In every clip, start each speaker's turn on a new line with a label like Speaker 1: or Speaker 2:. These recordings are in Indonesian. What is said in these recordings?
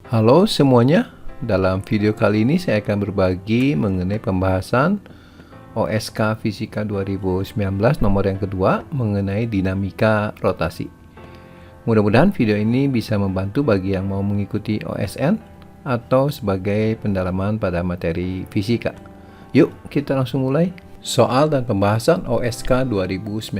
Speaker 1: Halo semuanya, dalam video kali ini saya akan berbagi mengenai pembahasan OSK Fisika 2019 nomor yang kedua mengenai dinamika rotasi. Mudah-mudahan video ini bisa membantu bagi yang mau mengikuti OSN atau sebagai pendalaman pada materi fisika. Yuk kita langsung mulai. Soal dan pembahasan OSK 2019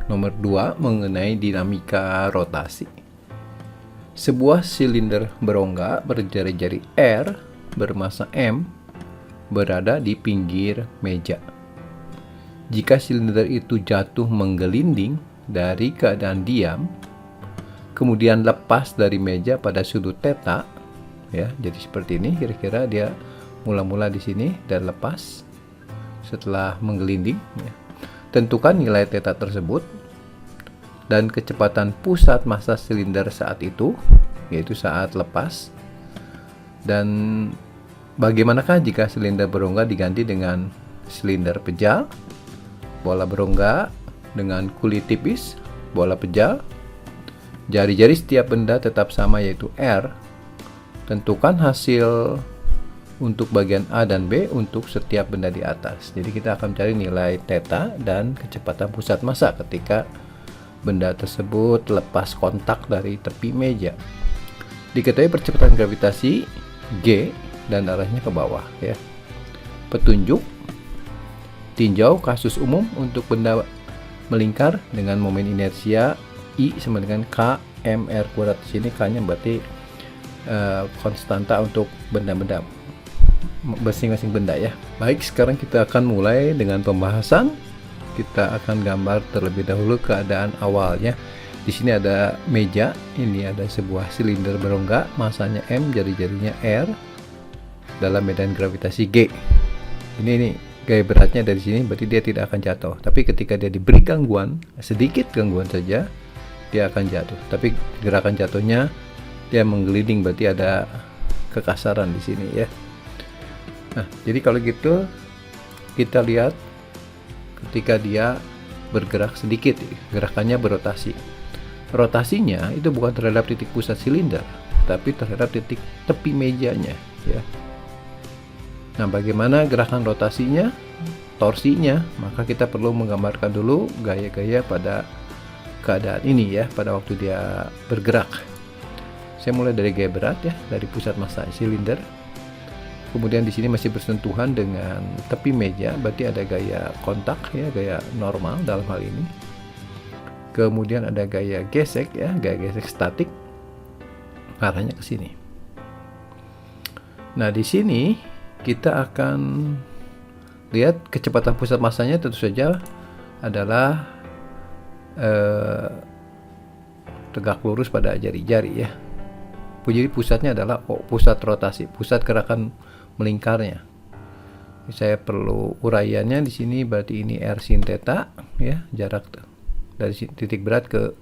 Speaker 1: nomor 2 mengenai dinamika rotasi. Sebuah silinder berongga berjari-jari R bermassa M berada di pinggir meja. Jika silinder itu jatuh menggelinding dari keadaan diam, kemudian lepas dari meja pada sudut theta, ya, jadi seperti ini kira-kira dia mula-mula di sini dan lepas setelah menggelinding. Ya. Tentukan nilai theta tersebut dan kecepatan pusat massa silinder saat itu, yaitu saat lepas. Dan bagaimanakah jika silinder berongga diganti dengan silinder pejal, bola berongga dengan kulit tipis, bola pejal, jari-jari setiap benda tetap sama yaitu R. Tentukan hasil untuk bagian A dan B untuk setiap benda di atas. Jadi kita akan cari nilai theta dan kecepatan pusat massa ketika benda tersebut lepas kontak dari tepi meja. Diketahui percepatan gravitasi G dan arahnya ke bawah, ya. Petunjuk: tinjau kasus umum untuk benda melingkar dengan momen inersia I sama dengan K M R kuadrat. Di sini K-nya berarti konstanta untuk benda-benda masing-masing benda, ya. Baik, sekarang kita akan mulai dengan pembahasan. Kita akan gambar terlebih dahulu keadaan awalnya. Di sini ada meja, ini ada sebuah silinder berongga, massanya M, jari-jarinya R dalam medan gravitasi G. Ini gaya beratnya dari sini, berarti dia tidak akan jatuh. Tapi ketika dia diberi gangguan, sedikit gangguan saja, dia akan jatuh. Tapi gerakan jatuhnya dia menggelinding, berarti ada kekasaran di sini, ya. Nah, jadi kalau gitu kita lihat ketika dia bergerak sedikit, gerakannya berotasi. Rotasinya itu bukan terhadap titik pusat silinder, tapi terhadap titik tepi mejanya, ya. Nah, bagaimana gerakan rotasinya, torsinya? Maka kita perlu menggambarkan dulu gaya-gaya pada keadaan ini, ya, pada waktu dia bergerak. Saya mulai dari gaya berat, ya, dari pusat massa silinder. Kemudian di sini masih bersentuhan dengan tepi meja, berarti ada gaya kontak, ya, gaya normal dalam hal ini. Kemudian ada gaya gesek, ya, gaya gesek statik, arahnya ke sini. Nah, di sini kita akan lihat kecepatan pusat massanya tentu saja adalah tegak lurus pada jari-jari, ya. Jadi pusatnya adalah pusat rotasi, pusat gerakan melingkarnya. Saya perlu uraiannya di sini, berarti ini R sin theta, ya, jarak dari titik berat ke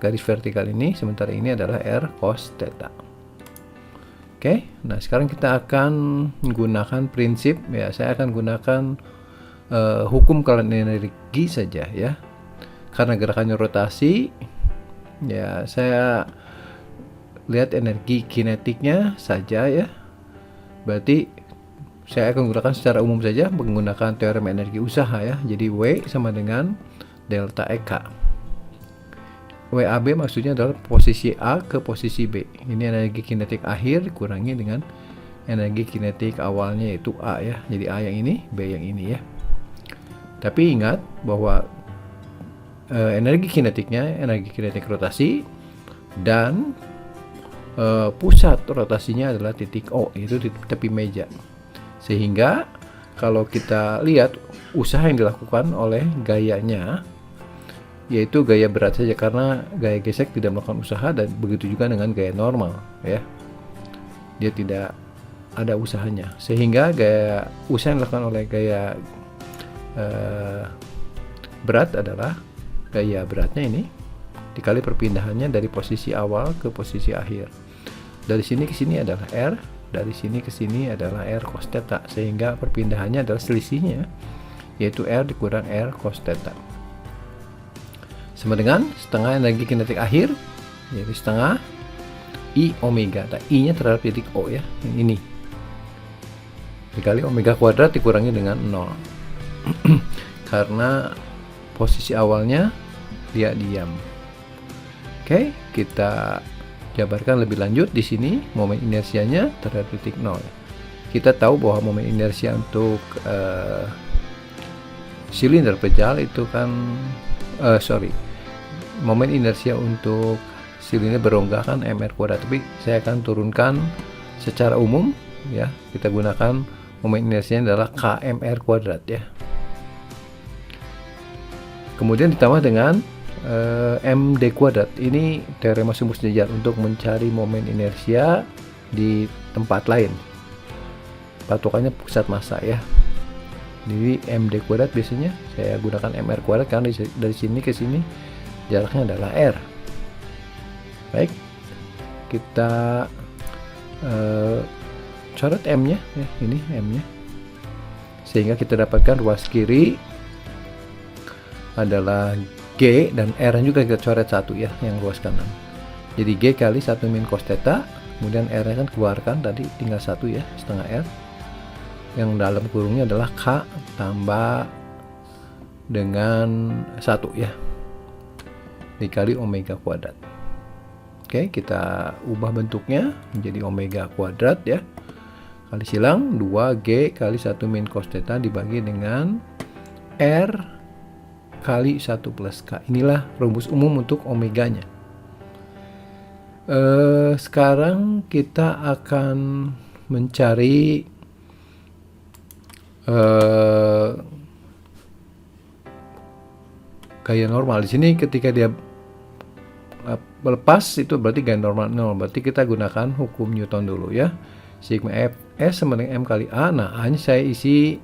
Speaker 1: garis vertikal ini, sementara ini adalah R cos theta. Oke, nah sekarang kita akan menggunakan prinsip, ya, saya akan gunakan hukum kalian energi saja, ya. Karena gerakannya rotasi, ya, saya lihat energi kinetiknya saja, ya. Berarti saya akan menggunakan secara umum saja menggunakan teorem energi usaha, ya. Jadi W sama dengan delta EK. WAB maksudnya adalah posisi A ke posisi B. Ini energi kinetik akhir dikurangi dengan energi kinetik awalnya, yaitu A, ya. Jadi A yang ini, B yang ini, ya. Tapi ingat bahwa energi kinetiknya energi kinetik rotasi, dan pusat rotasinya adalah titik O, yaitu di tepi meja. Sehingga kalau kita lihat usaha yang dilakukan oleh gayanya, yaitu gaya berat saja, karena gaya gesek tidak melakukan usaha, dan begitu juga dengan gaya normal, ya. Dia tidak ada usahanya. Sehingga gaya usaha yang dilakukan oleh gaya berat adalah gaya beratnya ini dikali perpindahannya dari posisi awal ke posisi akhir. Dari sini ke sini adalah R, dari sini ke sini adalah R cos theta, sehingga perpindahannya adalah selisihnya, yaitu R dikurang R cos theta. Sama dengan setengah energi kinetik akhir, yaitu setengah I omega. Nah, I nya terhadap titik O ya, yang ini dikali omega kuadrat dikurangi dengan 0. Karena posisi awalnya dia diam. Oke, kita jabarkan lebih lanjut. Di sini momen inersianya terhadap titik 0. Kita tahu bahwa momen inersia untuk silinder pejal itu kan momen inersia untuk silinder berongga kan mr kuadrat, tapi saya akan turunkan secara umum ya. Kita gunakan momen inersianya adalah kmr kuadrat ya. Kemudian ditambah dengan md kuadrat. Ini teorema sumbu sejajar untuk mencari momen inersia di tempat lain. Patokannya pusat massa ya. Jadi md kuadrat biasanya saya gunakan mr kuadrat karena dari sini ke sini jaraknya adalah r. Baik, kita coret m-nya ya, ini m-nya, sehingga kita dapatkan ruas kiri adalah G dan R juga kita coret 1 ya, yang ruas kanan. Jadi G kali 1 min cos theta, kemudian R kan keluarkan tadi tinggal 1 ya, setengah R. Yang dalam kurungnya adalah K tambah dengan 1 ya, dikali omega kuadrat. Oke, kita ubah bentuknya menjadi omega kuadrat ya, kali silang 2G kali 1 min cos theta dibagi dengan R kali 1 plus K. Inilah rumus umum untuk omeganya. Sekarang kita akan mencari gaya normal. Di sini ketika dia lepas itu berarti gaya normal 0. Berarti kita gunakan hukum Newton dulu ya. Sigma Fs sama dengan M kali A. Nah, A nya saya isi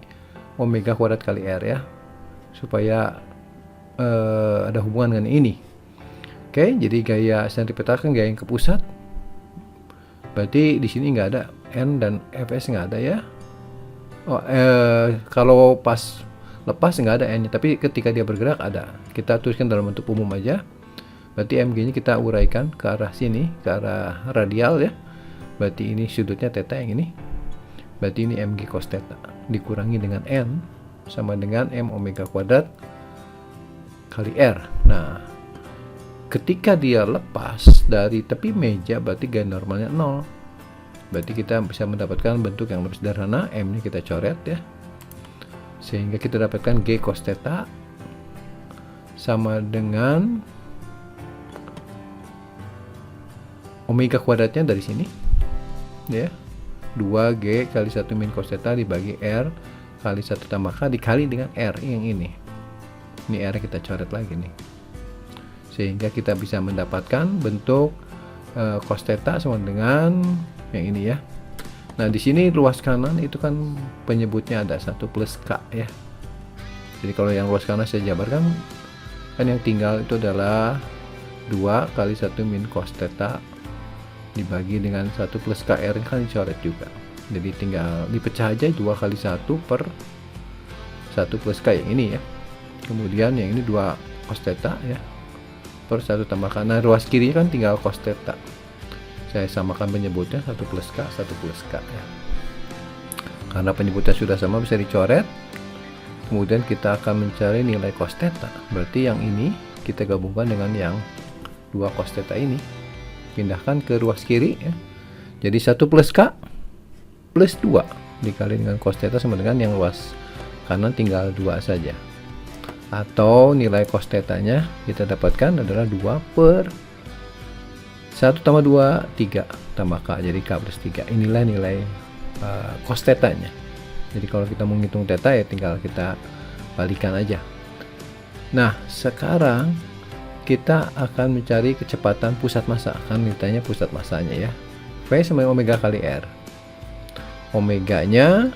Speaker 1: omega kuadrat kali R ya, supaya ada hubungan dengan ini. Oke, jadi gaya sentripetal kan gaya yang ke pusat. Berarti di sini nggak ada N dan Fs, nggak ada ya. Kalau pas lepas nggak ada N-nya, tapi ketika dia bergerak ada. Kita tuliskan dalam bentuk umum aja. Berarti mg-nya kita uraikan ke arah sini, ke arah radial ya. Berarti ini sudutnya theta yang ini. Berarti ini mg cos theta dikurangi dengan N sama dengan M omega kuadrat kali R. Nah, ketika dia lepas dari tepi meja berarti gaya normalnya 0. Berarti kita bisa mendapatkan bentuk yang lebih sederhana. M-nya kita coret ya, sehingga kita dapatkan G cos theta sama dengan omega kuadratnya dari sini ya, 2G kali 1 min cos theta dibagi R kali 1 tambah K dikali dengan R yang ini. Ini R kita coret lagi nih, sehingga kita bisa mendapatkan bentuk cos theta sama dengan yang ini ya. Nah, di sini ruas kanan itu kan penyebutnya ada 1 plus K ya. Jadi kalau yang ruas kanan saya jabarkan kan yang tinggal itu adalah 2 kali 1 min cos theta dibagi dengan 1 plus KR kan dicoret juga. Jadi tinggal dipecah aja 2 kali 1 per 1 plus K yang ini ya. Kemudian yang ini 2 cos theta ya per 1 tambah K. Nah, ruas kiri kan tinggal cos theta. Saya samakan penyebutnya 1 plus K, 1 plus K ya. Karena penyebutnya sudah sama bisa dicoret. Kemudian kita akan mencari nilai cos theta. Berarti yang ini kita gabungkan dengan yang 2 cos theta ini. Pindahkan ke ruas kiri ya. Jadi 1 plus K plus 2 dikali dengan cos theta sama dengan yang ruas kanan tinggal 2 saja. Atau nilai cos theta-nya kita dapatkan adalah 2 per 1 tambah 2, 3 tambah K, jadi K plus 3. Inilah nilai cos theta-nya. Jadi kalau kita mau ngitung theta ya tinggal kita balikan aja. Nah, sekarang kita akan mencari kecepatan pusat massa. Kan ditanya pusat massanya ya. V sama omega kali R. Omeganya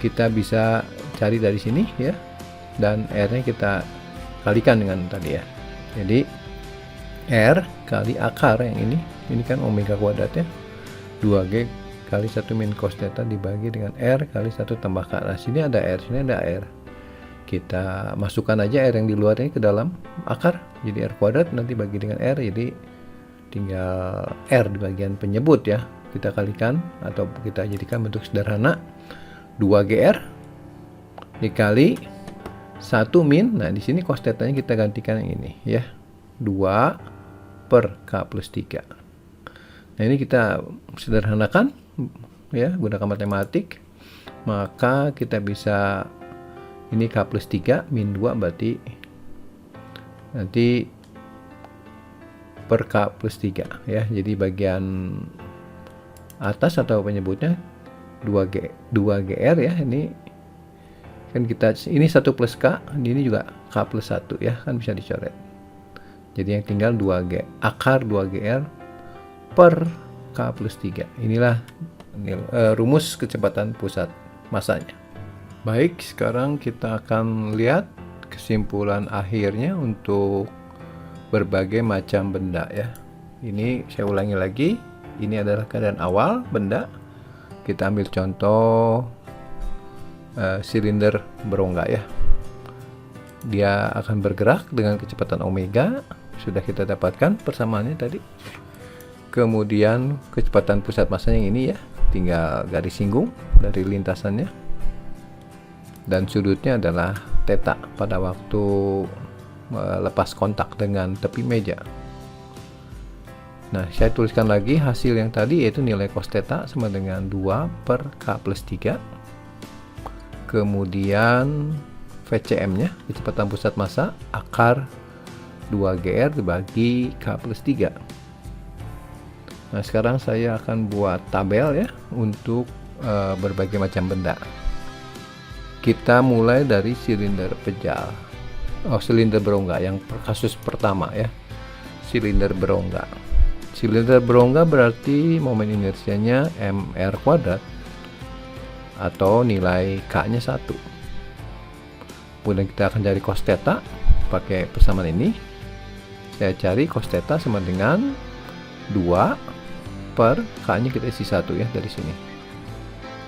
Speaker 1: kita bisa cari dari sini ya. Dan R-nya kita kalikan dengan tadi ya. Jadi R kali akar yang ini kan omega kuadratnya 2G kali 1 min cos theta dibagi dengan R kali 1 tambah K. Nah, sini ada R, sini ada R. Kita masukkan aja R yang di luar ini ke dalam akar, jadi R kuadrat, nanti bagi dengan R jadi tinggal R di bagian penyebut ya, kita kalikan atau kita jadikan bentuk sederhana 2GR dikali 1 min. Nah, di sini cos tetanya kita gantikan yang ini ya, 2 per K plus 3. Nah, ini kita sederhanakan ya, gunakan matematik. Maka kita bisa, ini K plus 3 min 2 berarti nanti per K plus 3 ya. Jadi bagian atas atau penyebutnya 2GR ya. Ini kan kita, ini 1 plus K, ini juga K plus 1 ya, kan bisa dicoret. Jadi yang tinggal 2G, akar 2GR per K plus 3. Inilah rumus kecepatan pusat masanya. Baik, sekarang kita akan lihat kesimpulan akhirnya untuk berbagai macam benda ya. Ini saya ulangi lagi, ini adalah keadaan awal benda. Kita ambil contoh silinder berongga ya. Dia akan bergerak dengan kecepatan omega, sudah kita dapatkan persamaannya tadi. Kemudian kecepatan pusat masanya yang ini ya, tinggal garis singgung dari lintasannya. Dan sudutnya adalah theta pada waktu lepas kontak dengan tepi meja. Nah, saya tuliskan lagi hasil yang tadi, yaitu nilai cos theta sama dengan 2 per K plus 3. Kemudian VCM-nya, kecepatan pusat massa, akar 2GR dibagi K plus 3. Nah, sekarang saya akan buat tabel ya untuk berbagai macam benda. Kita mulai dari silinder pejal. Silinder berongga yang kasus pertama ya. Silinder berongga. Silinder berongga berarti momen inersianya mr kuadrat atau nilai K-nya 1. Kemudian kita akan cari cos theta pakai persamaan ini. Saya cari cos theta sama dengan 2 per K-nya kita isi 1 ya dari sini.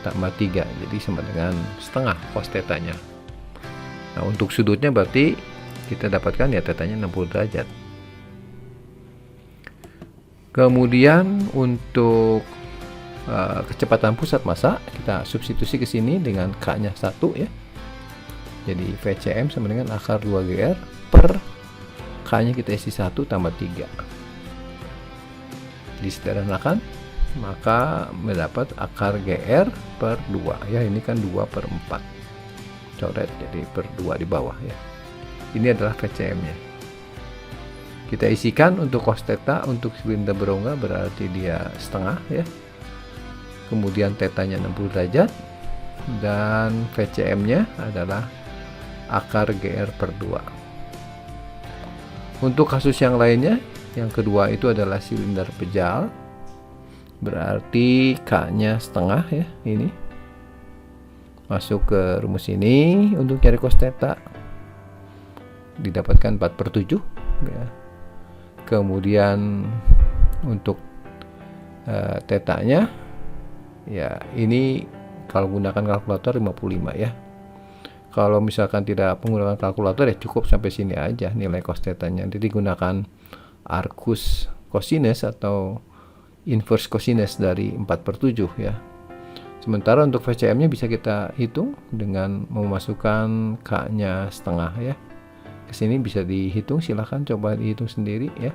Speaker 1: Tambah 3, jadi sama dengan setengah cos theta-nya. Nah, untuk sudutnya berarti kita dapatkan ya tetanya 60 derajat. Kemudian untuk kecepatan pusat massa kita substitusi ke sini dengan K-nya 1 ya. Jadi VCM sama dengan akar 2GR per K-nya kita isi 1 tambah 3. Disederhanakan, maka mendapat akar GR per 2 ya. Ini kan 2 per 4. Coret jadi per 2 di bawah ya. Ini adalah VCM-nya. Kita isikan untuk cos theta untuk silinder berongga berarti dia setengah ya. Kemudian tetanya 60 derajat dan VCM-nya adalah akar GR per 2. Untuk kasus yang lainnya, yang kedua itu adalah silinder pejal. Berarti K-nya setengah ya, ini. Masuk ke rumus ini untuk cari cos theta. Didapatkan 4/7 ya. Kemudian untuk tetanya ya, ini kalau gunakan kalkulator 55 ya. Kalau misalkan tidak menggunakan kalkulator ya cukup sampai sini aja nilai cos theta-nya. Jadi gunakan arcus cosinus atau inverse cosinus dari 4/7 ya. Sementara untuk VCM-nya bisa kita hitung dengan memasukkan K-nya setengah ya. Kesini bisa dihitung, silahkan coba dihitung sendiri ya.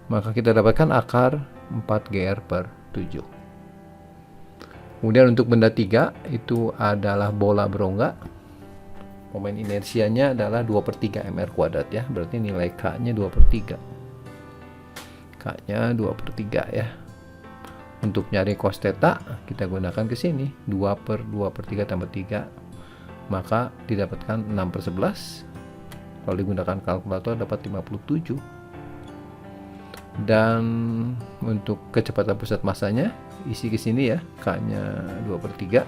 Speaker 1: Maka kita dapatkan akar 4GR per 7. Kemudian untuk benda 3 itu adalah bola berongga. Momen inersianya adalah 2/3 mr kuadrat ya. Berarti nilai K-nya 2/3. K-nya 2/3 ya. Untuk nyari cos theta kita gunakan ke sini 2 per 2/3 tambah 3, maka didapatkan 6/11. Kalau digunakan kalkulator dapat 57. Dan untuk kecepatan pusat massanya isi ke sini ya, K-nya 2/3,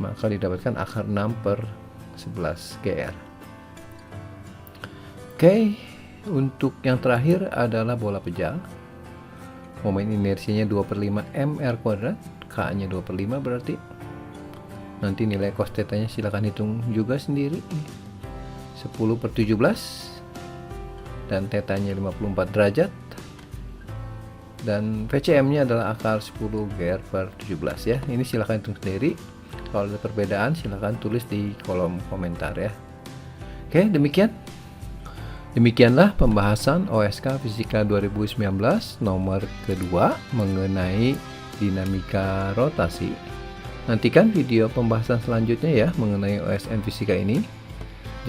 Speaker 1: maka didapatkan akar 6/11 GR. Oke, untuk yang terakhir adalah bola pejal. Momen inersinya 2/5 mr kuadrat, K-nya 2/5 berarti. Nanti nilai cos theta-nya silakan hitung juga sendiri. 10/17 dan tetanya 54 derajat. Dan VCM-nya adalah akar 10 GR per 17 ya. Ini silahkan hitung sendiri. Kalau ada perbedaan silahkan tulis di kolom komentar ya. Oke, demikianlah pembahasan OSK Fisika 2019 nomor kedua mengenai dinamika rotasi. Nantikan video pembahasan selanjutnya ya mengenai OSN Fisika ini.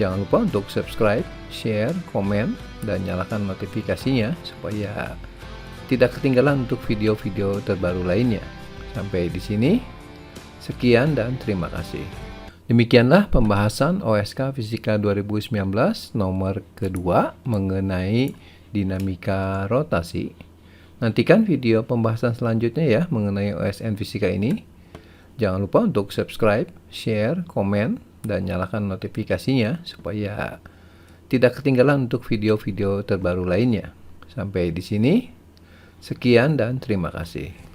Speaker 1: Jangan lupa untuk subscribe, share, komen, dan nyalakan notifikasinya supaya tidak ketinggalan untuk video-video terbaru lainnya. Sampai di sini, sekian dan terima kasih. Demikianlah pembahasan OSK Fisika 2019 nomor kedua mengenai dinamika rotasi. Nantikan video pembahasan selanjutnya ya mengenai OSN Fisika ini. Jangan lupa untuk subscribe, share, komen, dan nyalakan notifikasinya supaya tidak ketinggalan untuk video-video terbaru lainnya. Sampai di sini, sekian dan terima kasih.